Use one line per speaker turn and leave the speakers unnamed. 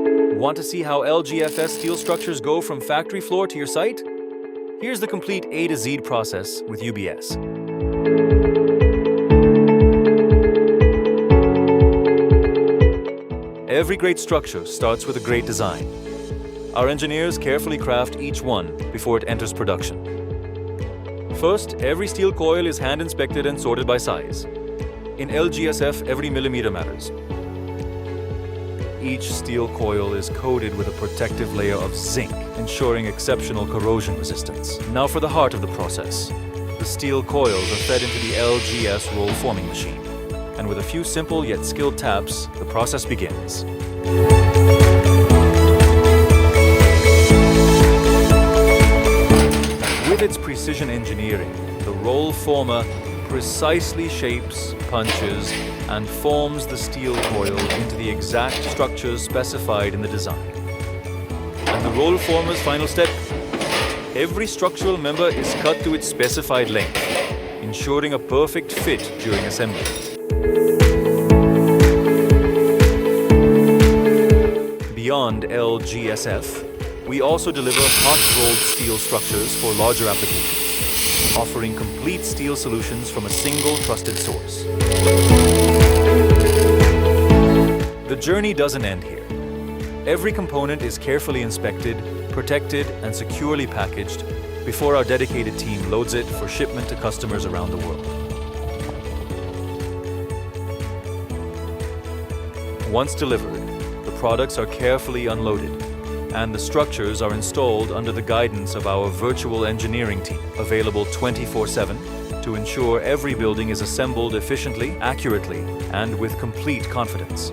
Want to see how LGFS steel structures go from factory floor to your site? Here's the complete A to Z process with UBS. Every great structure starts with a great design. Our engineers carefully craft each one before it enters production. First, every steel coil is hand inspected and sorted by size. In LGSF, every millimeter matters. Each steel coil is coated with a protective layer of zinc, ensuring exceptional corrosion resistance. Now for the heart of the process. The steel coils are fed into the LGS roll forming machine. And with a few simple yet skilled taps, the process begins. With its precision engineering, the roll former precisely shapes, punches, and forms the steel coil into the exact structures specified in the design. And the roll former's final step, every structural member is cut to its specified length, ensuring a perfect fit during assembly. Beyond LGSF, we also deliver hot-rolled steel structures for larger applications, offering complete steel solutions from a single trusted source. The journey doesn't end here. Every component is carefully inspected, protected, and securely packaged before our dedicated team loads it for shipment to customers around the world. Once delivered, the products are carefully unloaded, and the structures are installed under the guidance of our virtual engineering team, available 24/7 to ensure every building is assembled efficiently, accurately, and with complete confidence.